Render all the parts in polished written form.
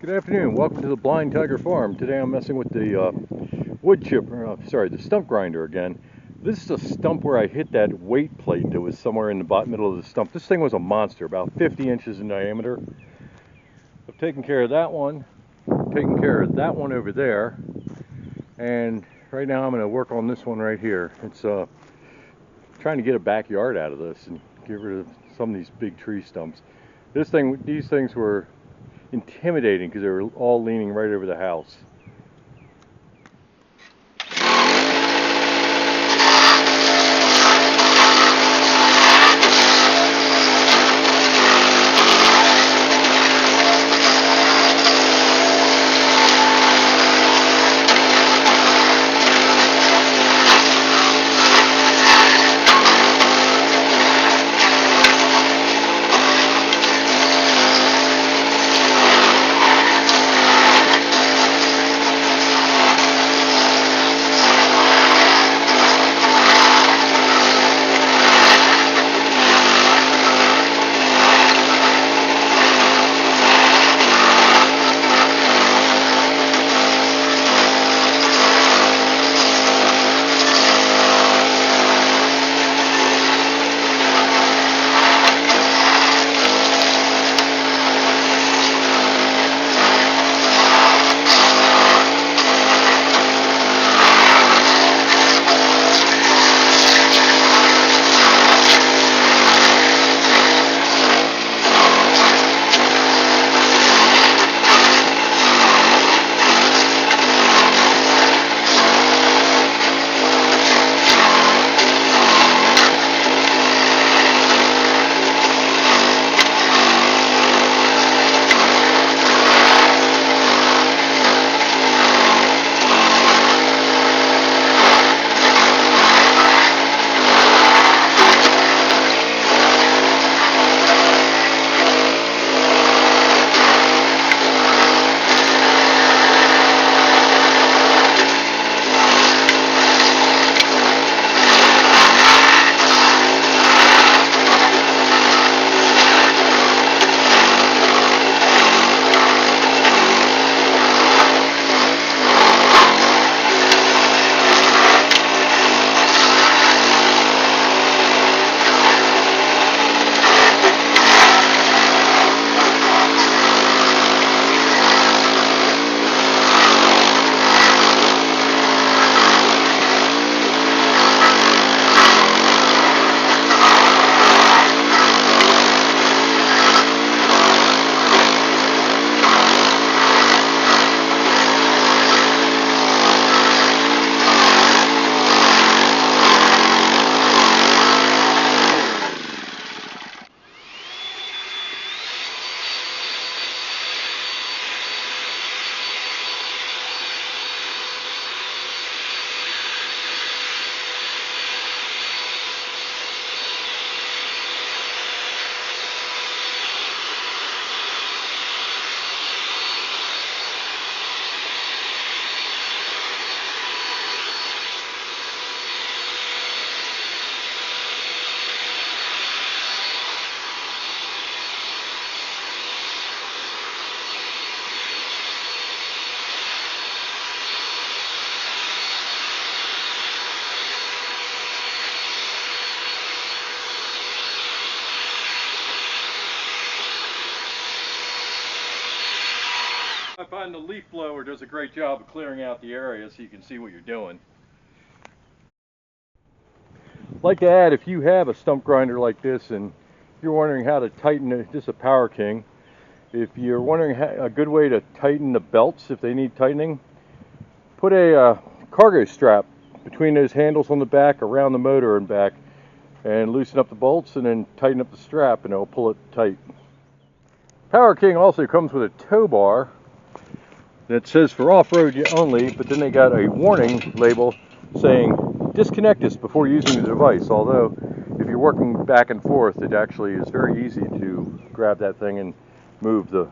Good afternoon. Welcome to the Blind Tiger Farm. Today I'm messing with the the stump grinder again. This is a stump where I hit that weight plate that was somewhere in the middle of the stump. This thing was a monster, about 50 inches in diameter. I've taken care of that one, taken care of that one over there, and right now I'm going to work on this one right here. It's trying to get a backyard out of this and get rid of some of these big tree stumps. These things were intimidating because they were all leaning right over the house. I find the leaf blower does a great job of clearing out the area so you can see what you're doing. I'd like to add, if you have a stump grinder like this and you're wondering how to tighten it, this is a Power King. If you're wondering a good way to tighten the belts if they need tightening, put a cargo strap between those handles on the back, around the motor and back, and loosen up the bolts and then tighten up the strap and it'll pull it tight. Power King also comes with a tow bar that says for off-road only, but then they got a warning label saying disconnect this before using the device, although if you're working back and forth it actually is very easy to grab that thing and move the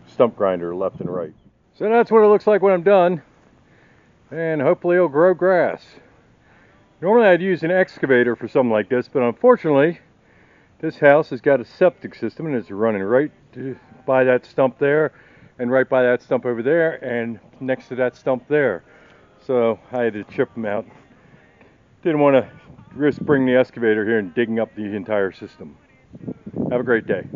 stump grinder left and right. So that's what it looks like when I'm done, and hopefully it'll grow grass. Normally I'd use an excavator for something like this, but unfortunately this house has got a septic system and it's running right by that stump there, and right by that stump over there, and next to that stump there. So I had to chip them out. Didn't want to risk bringing the excavator here and digging up the entire system. Have a great day.